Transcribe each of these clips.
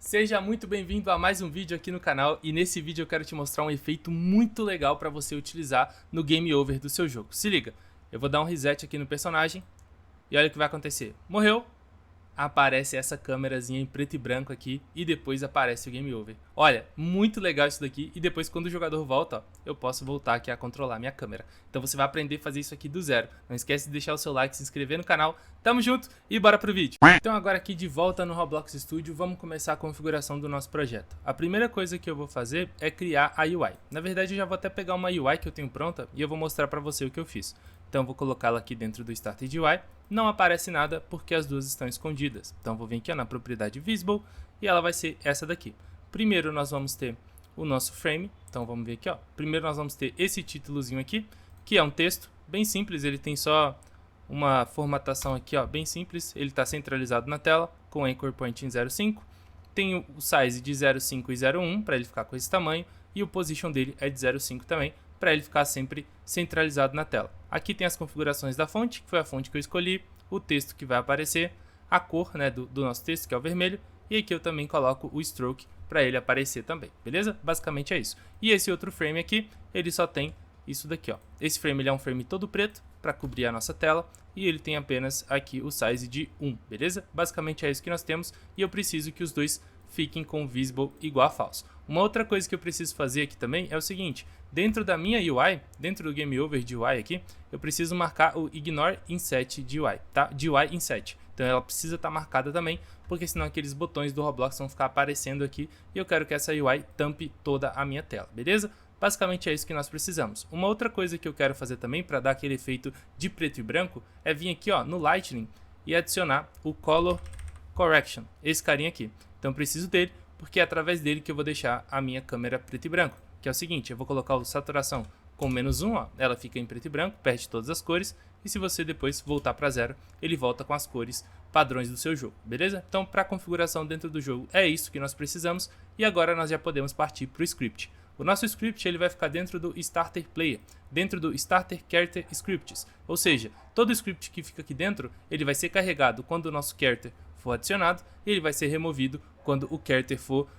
Seja muito bem-vindo a mais um vídeo aqui no canal e nesse vídeo eu quero te mostrar um efeito muito legal para você utilizar no Game Over do seu jogo. Se liga, eu vou dar um reset aqui no personagem e olha o que vai acontecer. Morreu, aparece essa câmerazinha em preto e branco aqui e depois aparece o Game Over. Olha, muito legal isso daqui e depois quando o jogador volta, ó, eu posso voltar aqui a controlar minha câmera. Então você vai aprender a fazer isso aqui do zero. Não esquece de deixar o seu like, se inscrever no canal. Tamo junto e bora pro vídeo. Então agora aqui de volta no Roblox Studio, vamos começar a configuração do nosso projeto. A primeira coisa que eu vou fazer é criar a UI. Na verdade eu já vou até pegar uma UI que eu tenho pronta e eu vou mostrar pra você o que eu fiz. Então eu vou colocá-la aqui dentro do Starter de UI. Não aparece nada porque as duas estão escondidas. Então vou vir aqui na propriedade Visible e ela vai ser essa daqui. Primeiro nós vamos ter o nosso frame. Então vamos ver aqui, ó. Primeiro nós vamos ter esse títulozinho aqui, que é um texto bem simples. Ele tem só uma formatação aqui, ó, bem simples. Ele está centralizado na tela com Anchor Point em 0,5. Tem o size de 0,5 e 0,1 para ele ficar com esse tamanho. E o position dele é de 0,5 também, para ele ficar sempre centralizado na tela. Aqui tem as configurações da fonte, que foi a fonte que eu escolhi, o texto que vai aparecer, a cor, né, do nosso texto, que é o vermelho, e aqui eu também coloco o stroke para ele aparecer também, beleza? Basicamente é isso. E esse outro frame aqui, ele só tem isso daqui, ó. Esse frame ele é um frame todo preto para cobrir a nossa tela e ele tem apenas aqui o size de 1, beleza? Basicamente é isso que nós temos e eu preciso que os dois fiquem com visible igual a falso. Uma outra coisa que eu preciso fazer aqui também é o seguinte: dentro da minha UI, dentro do Game Over de UI aqui, eu preciso marcar o Ignore Inset de UI, tá? De UI Inset. Então ela precisa estar marcada também, porque senão aqueles botões do Roblox vão ficar aparecendo aqui e eu quero que essa UI tampe toda a minha tela, beleza? Basicamente é isso que nós precisamos. Uma outra coisa que eu quero fazer também para dar aquele efeito de preto e branco é vir aqui, ó, no Lightning e adicionar o Color Correction, esse carinha aqui. Então eu preciso dele, porque é através dele que eu vou deixar a minha câmera preto e branco. Que é o seguinte, eu vou colocar o saturação com -1, ó, ela fica em preto e branco, perde todas as cores. E se você depois voltar para 0, ele volta com as cores padrões do seu jogo, beleza? Então para a configuração dentro do jogo é isso que nós precisamos. E agora nós já podemos partir para o script. O nosso script ele vai ficar dentro do Starter Player, dentro do Starter Character Scripts. Ou seja, todo script que fica aqui dentro, ele vai ser carregado quando o nosso character for adicionado e ele vai ser removido quando o character for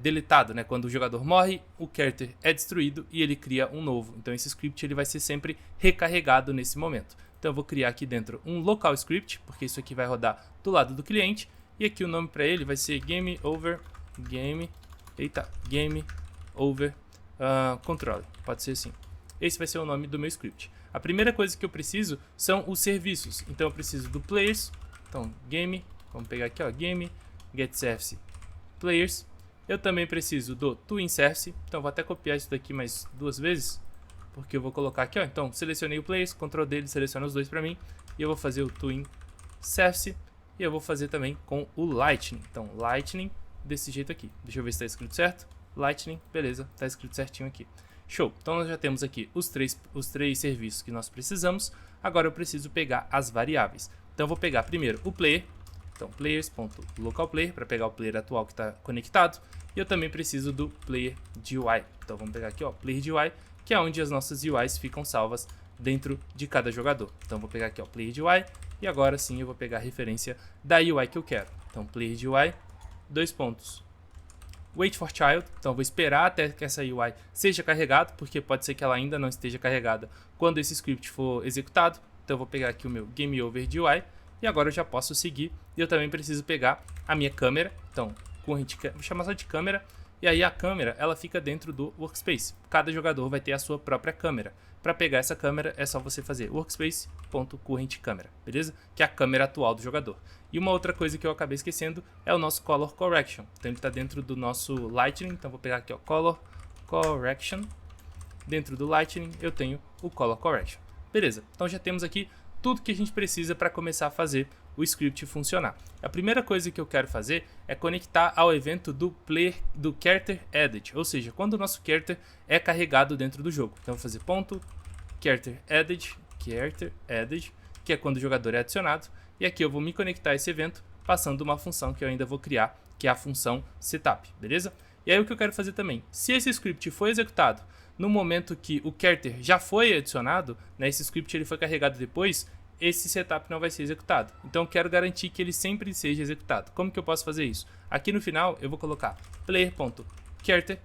deletado, né? Quando o jogador morre, o character é destruído e ele cria um novo. Então esse script ele vai ser sempre recarregado nesse momento. Então eu vou criar aqui dentro um local script, porque isso aqui vai rodar do lado do cliente. E aqui o nome para ele vai ser Game Over Control. Pode ser assim. Esse vai ser o nome do meu script. A primeira coisa que eu preciso são os serviços. Então eu preciso do players. Então game, vamos pegar aqui, ó, game get service players. Eu também preciso do toInService, então vou até copiar isso daqui mais duas vezes, porque eu vou colocar aqui, ó, então selecionei o Players, Ctrl D, seleciona os dois para mim, e eu vou fazer o toInService, e eu vou fazer também com o Lightning, então Lightning desse jeito aqui, deixa eu ver se está escrito certo, Lightning, beleza, está escrito certinho aqui. Show, então nós já temos aqui os três serviços que nós precisamos, agora eu preciso pegar as variáveis, então eu vou pegar primeiro o Player. Então, players.localPlayer para pegar o player atual que está conectado. E eu também preciso do player de UI. Então, vamos pegar aqui, ó, player de UI, que é onde as nossas UIs ficam salvas dentro de cada jogador. Então, vou pegar aqui, ó, player de UI. E agora sim eu vou pegar a referência da UI que eu quero. Então, player de UI, wait for child. Então, eu vou esperar até que essa UI seja carregada, porque pode ser que ela ainda não esteja carregada quando esse script for executado. Então, eu vou pegar aqui o meu Game Over de UI. E agora eu já posso seguir. E eu também preciso pegar a minha câmera. Então, vou chamar só de câmera. E aí a câmera, ela fica dentro do workspace. Cada jogador vai ter a sua própria câmera. Para pegar essa câmera, é só você fazer workspace.currentCamera, beleza? Que é a câmera atual do jogador. E uma outra coisa que eu acabei esquecendo é o nosso Color Correction. Então ele está dentro do nosso Lightning. Então vou pegar aqui, ó, Color Correction. Dentro do Lightning eu tenho o Color Correction. Beleza, então já temos aqui tudo que a gente precisa para começar a fazer o script funcionar. A primeira coisa que eu quero fazer é conectar ao evento do character added, ou seja, quando o nosso character é carregado dentro do jogo. Então eu vou fazer ponto character added, que é quando o jogador é adicionado, e aqui eu vou me conectar a esse evento passando uma função que eu ainda vou criar, que é a função setup, beleza? E aí o que eu quero fazer também, se esse script foi executado no momento que o character já foi adicionado, né, esse script ele foi carregado depois, esse setup não vai ser executado. Então eu quero garantir que ele sempre seja executado. Como que eu posso fazer isso? Aqui no final eu vou colocar player.character,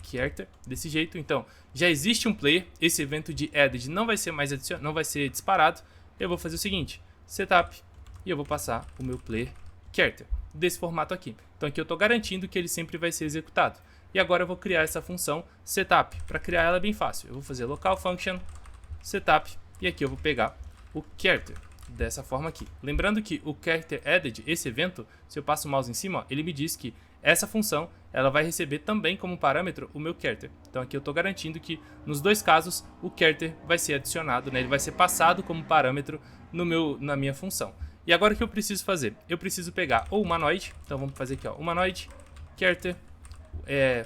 character, desse jeito. Então já existe um player, esse evento de added não vai ser mais não vai ser disparado. Eu vou fazer o seguinte, setup, e eu vou passar o meu player character desse formato aqui. Então aqui eu estou garantindo que ele sempre vai ser executado. E agora eu vou criar essa função setup. Para criar ela é bem fácil. Eu vou fazer local function setup e aqui eu vou pegar o character dessa forma aqui. Lembrando que o character added, esse evento, se eu passo o mouse em cima, ó, ele me diz que essa função ela vai receber também como parâmetro o meu character. Então aqui eu estou garantindo que nos dois casos o character vai ser adicionado, né? Ele vai ser passado como parâmetro na minha função. E agora o que eu preciso fazer? Eu preciso pegar o humanoid, então vamos fazer aqui, ó, humanoid, character,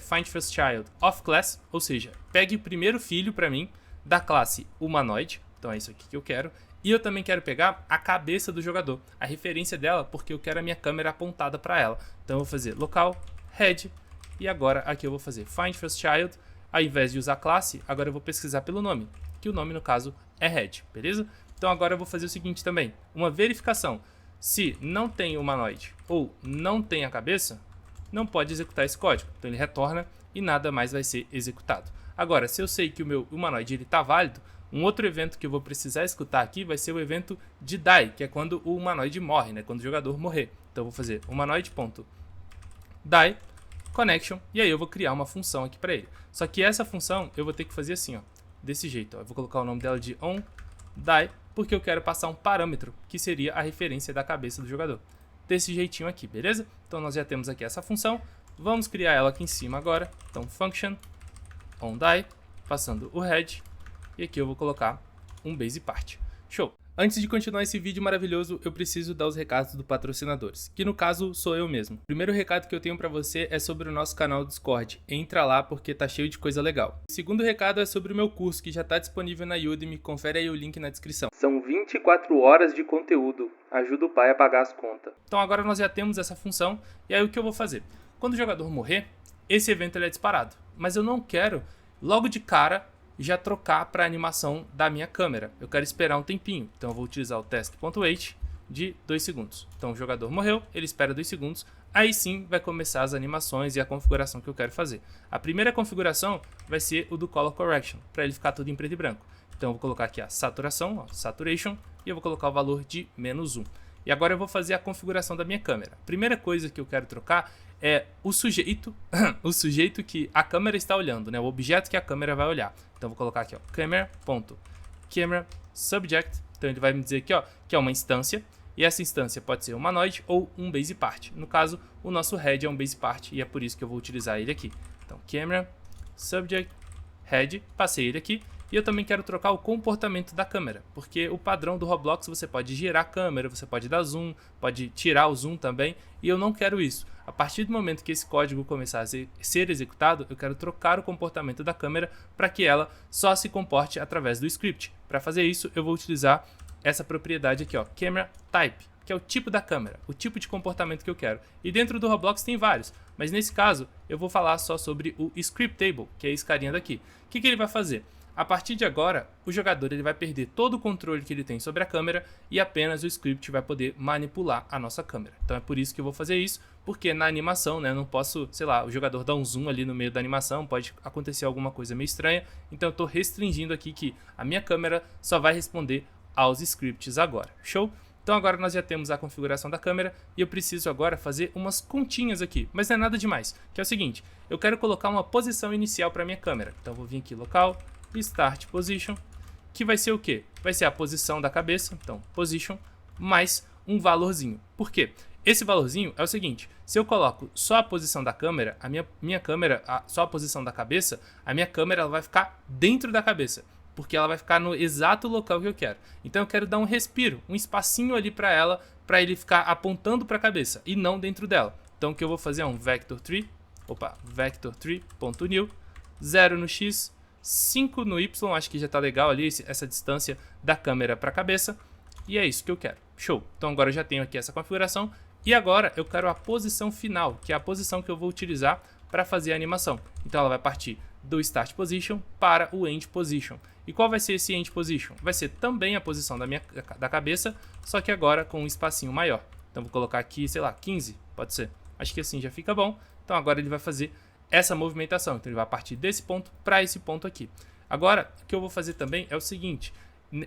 find first child of class, ou seja, pegue o primeiro filho para mim da classe humanoid, então é isso aqui que eu quero. E eu também quero pegar a cabeça do jogador, a referência dela, porque eu quero a minha câmera apontada para ela. Então eu vou fazer local, head, e agora aqui eu vou fazer find first child, ao invés de usar classe, agora eu vou pesquisar pelo nome, que o nome no caso é head, beleza? Então agora eu vou fazer o seguinte também, uma verificação. Se não tem humanoide ou não tem a cabeça, não pode executar esse código. Então ele retorna e nada mais vai ser executado. Agora, se eu sei que o meu humanoide está válido, um outro evento que eu vou precisar escutar aqui vai ser o evento de die, que é quando o humanoide morre, né? Quando o jogador morrer. Então eu vou fazer humanoid.die connection e aí eu vou criar uma função aqui para ele. Só que essa função eu vou ter que fazer assim, ó, desse jeito. Ó. Eu vou colocar o nome dela de onDie, porque eu quero passar um parâmetro, que seria a referência da cabeça do jogador. Desse jeitinho aqui, beleza? Então nós já temos aqui essa função. Vamos criar ela aqui em cima agora. Então function onDie, passando o head. E aqui eu vou colocar um base part. Show! Antes de continuar esse vídeo maravilhoso, eu preciso dar os recados dos patrocinadores, que no caso sou eu mesmo. O primeiro recado que eu tenho pra você é sobre o nosso canal do Discord. Entra lá porque tá cheio de coisa legal. O segundo recado é sobre o meu curso, que já tá disponível na Udemy. Confere aí o link na descrição. São 24 horas de conteúdo. Ajuda o pai a pagar as contas. Então agora nós já temos essa função. E aí o que eu vou fazer? Quando o jogador morrer, esse evento ele é disparado. Mas eu não quero, logo de cara, já trocar para a animação da minha câmera. Eu quero esperar um tempinho. Então eu vou utilizar o test.wait de 2 segundos. Então o jogador morreu, ele espera 2 segundos. Aí sim vai começar as animações e a configuração que eu quero fazer. A primeira configuração vai ser o do Color Correction, para ele ficar tudo em preto e branco. Então eu vou colocar aqui a saturação, ó, saturation, e eu vou colocar o valor de -1. E agora eu vou fazer a configuração da minha câmera. A primeira coisa que eu quero trocar é o sujeito, o sujeito que a câmera está olhando, né? O objeto que a câmera vai olhar. Então eu vou colocar aqui, ó, camera.camera subject. Então ele vai me dizer aqui, ó, que é uma instância. E essa instância pode ser humanoid ou um base part. No caso, o nosso head é um base part e é por isso que eu vou utilizar ele aqui. Então camera subject head, passei ele aqui. E eu também quero trocar o comportamento da câmera, porque o padrão do Roblox você pode girar a câmera, você pode dar zoom, pode tirar o zoom também, e eu não quero isso. A partir do momento que esse código começar a ser executado, eu quero trocar o comportamento da câmera para que ela só se comporte através do script. Para fazer isso, eu vou utilizar essa propriedade aqui, ó, camera type, que é o tipo da câmera, o tipo de comportamento que eu quero. E dentro do Roblox tem vários, mas nesse caso eu vou falar só sobre o scriptable, que é esse carinha daqui. O que ele vai fazer? A partir de agora, o jogador ele vai perder todo o controle que ele tem sobre a câmera e apenas o script vai poder manipular a nossa câmera. Então é por isso que eu vou fazer isso, porque na animação, né, eu não posso, sei lá, o jogador dá um zoom ali no meio da animação, pode acontecer alguma coisa meio estranha, então eu estou restringindo aqui que a minha câmera só vai responder aos scripts agora. Show? Então agora nós já temos a configuração da câmera e eu preciso agora fazer umas continhas aqui, mas não é nada demais, que é o seguinte, eu quero colocar uma posição inicial para minha câmera. Então eu vou vir aqui local, start position, que vai ser o que? Vai ser a posição da cabeça, então position, mais um valorzinho. Por quê? Esse valorzinho é o seguinte, se eu coloco só a posição da câmera, a minha câmera, só a posição da cabeça, a minha câmera ela vai ficar dentro da cabeça, porque ela vai ficar no exato local que eu quero. Então eu quero dar um respiro, um espacinho ali para ela, para ele ficar apontando para a cabeça e não dentro dela. Então o que eu vou fazer é um vector3, vector3.new, 0 no x, 5 no y, acho que já tá legal ali essa distância da câmera para a cabeça. E é isso que eu quero. Show! Então agora eu já tenho aqui essa configuração. E agora eu quero a posição final, que é a posição que eu vou utilizar para fazer a animação. Então ela vai partir do start position para o end position. E qual vai ser esse end position? Vai ser também a posição da cabeça, só que agora com um espacinho maior. Então vou colocar aqui, sei lá, 15, pode ser. Acho que assim já fica bom. Então agora ele vai fazer essa movimentação. Então ele vai partir desse ponto para esse ponto aqui. Agora, o que eu vou fazer também é o seguinte.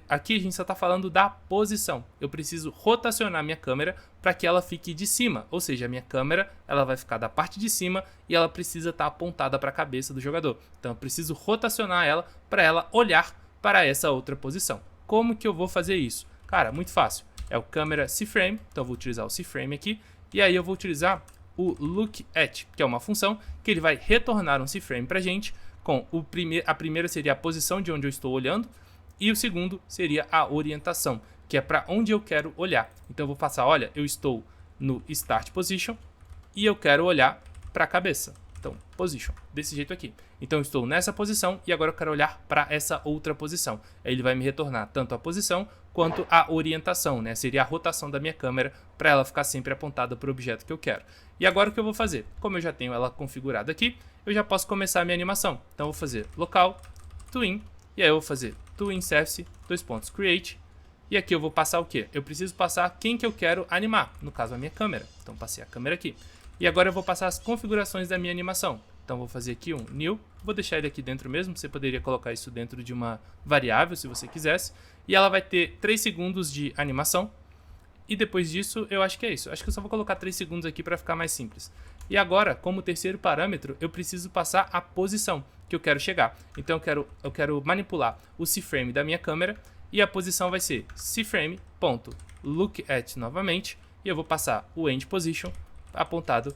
Aqui a gente só está falando da posição. Eu preciso rotacionar minha câmera para que ela fique de cima. Ou seja, a minha câmera ela vai ficar da parte de cima e ela precisa estar apontada para a cabeça do jogador. Então eu preciso rotacionar ela para ela olhar para essa outra posição. Como que eu vou fazer isso? Cara, muito fácil. É o câmera C-Frame. Então eu vou utilizar o C-Frame aqui. E aí eu vou utilizar o Look At, que é uma função que ele vai retornar um C-Frame para a gente. Com a primeira seria a posição de onde eu estou olhando. E o segundo seria a orientação, que é para onde eu quero olhar. Então eu vou passar, olha, eu estou no Start Position e eu quero olhar para a cabeça. Então, Position, desse jeito aqui. Então eu estou nessa posição e agora eu quero olhar para essa outra posição. Aí ele vai me retornar tanto a posição quanto a orientação, né? Seria a rotação da minha câmera para ela ficar sempre apontada para o objeto que eu quero. E agora o que eu vou fazer? Como eu já tenho ela configurada aqui, eu já posso começar a minha animação. Então eu vou fazer local, twin, e aí eu vou fazer twin surface, create, e aqui eu vou passar o que? Eu preciso passar quem que eu quero animar, no caso a minha câmera. Então passei a câmera aqui. E agora eu vou passar as configurações da minha animação. Então vou fazer aqui um new, vou deixar ele aqui dentro mesmo, você poderia colocar isso dentro de uma variável se você quisesse. E ela vai ter 3 segundos de animação. E depois disso, eu acho que é isso. Acho que eu só vou colocar 3 segundos aqui para ficar mais simples. E agora, como terceiro parâmetro, eu preciso passar a posição que eu quero chegar. Então eu quero manipular o C-Frame da minha câmera. E a posição vai ser C-Frame.LookAt novamente. E eu vou passar o End Position apontado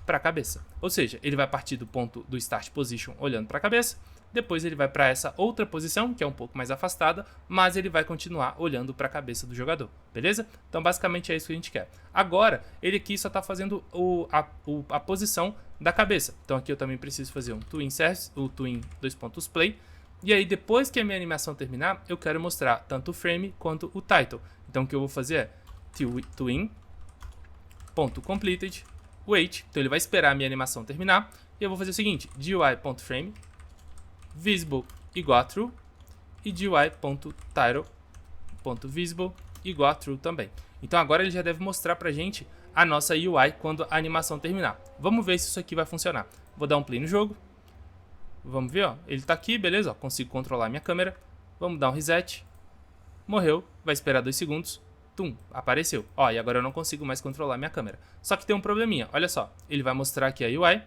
para a cabeça. Ou seja, ele vai partir do ponto do Start Position olhando para a cabeça. Depois ele vai para essa outra posição, que é um pouco mais afastada, mas ele vai continuar olhando para a cabeça do jogador, beleza? Então basicamente é isso que a gente quer. Agora, ele aqui só está fazendo a posição da cabeça. Então aqui eu também preciso fazer um twin surface, o twin play. E aí depois que a minha animação terminar, eu quero mostrar tanto o frame quanto o title. Então o que eu vou fazer é twin.completed wait. Então ele vai esperar a minha animação terminar. E eu vou fazer o seguinte, GUI.frame visible igual a true e GUI.title.visible igual a true também. Então agora ele já deve mostrar pra gente a nossa UI quando a animação terminar. Vamos ver se isso aqui vai funcionar. Vou dar um play no jogo. Vamos ver, ó. Ele tá aqui, beleza, ó. Consigo controlar a minha câmera. Vamos dar um reset. Morreu, vai esperar 2 segundos. Tum, apareceu. Ó, e agora eu não consigo mais controlar a minha câmera. Só que tem um probleminha, olha só. Ele vai mostrar aqui a UI.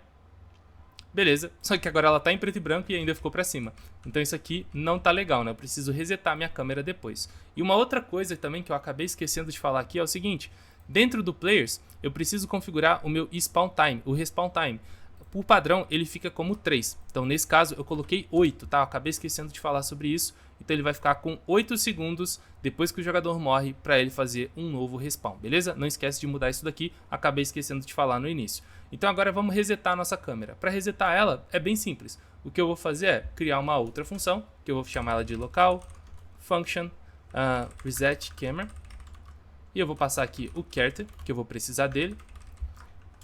Beleza, só que agora ela tá em preto e branco e ainda ficou pra cima. Então isso aqui não tá legal, né? Eu preciso resetar minha câmera depois. E uma outra coisa também que eu acabei esquecendo de falar aqui é o seguinte. Dentro do Players, eu preciso configurar o meu Spawn Time, o Respawn Time. Por padrão, ele fica como 3. Então nesse caso eu coloquei 8, tá? Eu acabei esquecendo de falar sobre isso. Então ele vai ficar com 8 segundos depois que o jogador morre para ele fazer um novo respawn, beleza? Não esquece de mudar isso daqui, acabei esquecendo de falar no início. Então agora vamos resetar a nossa câmera. Para resetar ela é bem simples. O que eu vou fazer é criar uma outra função, que eu vou chamar ela de local function reset camera. E eu vou passar aqui o character, que eu vou precisar dele.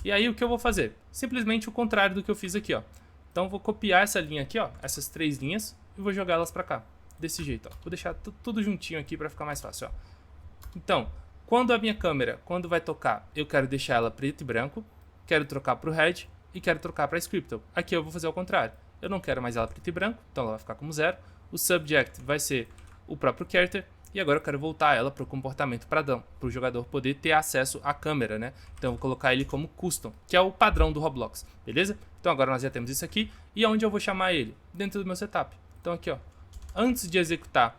E aí o que eu vou fazer? Simplesmente o contrário do que eu fiz aqui, ó. Então eu vou copiar essa linha aqui, ó, essas 3 linhas, e vou jogar elas para cá. Desse jeito, ó. Vou deixar tudo juntinho aqui para ficar mais fácil, ó. Então, quando a minha câmera, quando vai tocar, eu quero deixar ela preto e branco, quero trocar para o Red e quero trocar para Scriptal. Aqui eu vou fazer o contrário. Eu não quero mais ela preto e branco, então ela vai ficar como 0. O Subject vai ser o próprio Character. E agora eu quero voltar ela para o comportamento padrão, para o jogador poder ter acesso à câmera, né? Então eu vou colocar ele como Custom, que é o padrão do Roblox, beleza? Então agora nós já temos isso aqui. E aonde eu vou chamar ele? Dentro do meu setup. Então aqui, ó. Antes de executar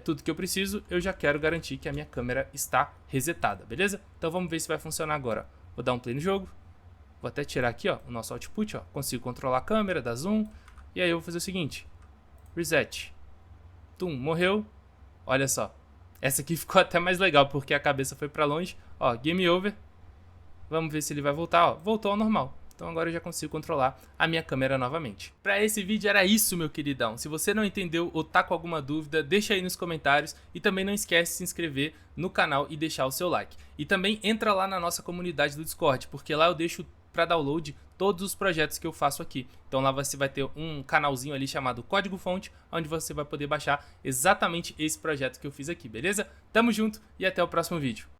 tudo que eu preciso, eu já quero garantir que a minha câmera está resetada, beleza? Então vamos ver se vai funcionar agora. Vou dar um play no jogo. Vou até tirar aqui, ó, o nosso output, ó. Consigo controlar a câmera, dar zoom. E aí eu vou fazer o seguinte. Reset. Tum, morreu. Olha só. Essa aqui ficou até mais legal, porque a cabeça foi pra longe. Ó, game over. Vamos ver se ele vai voltar, ó. Voltou ao normal. Então agora eu já consigo controlar a minha câmera novamente. Para esse vídeo era isso, meu queridão. Se você não entendeu ou tá com alguma dúvida, deixa aí nos comentários. E também não esquece de se inscrever no canal e deixar o seu like. E também entra lá na nossa comunidade do Discord, porque lá eu deixo para download todos os projetos que eu faço aqui. Então lá você vai ter um canalzinho ali chamado Código Fonte, onde você vai poder baixar exatamente esse projeto que eu fiz aqui, beleza? Tamo junto e até o próximo vídeo.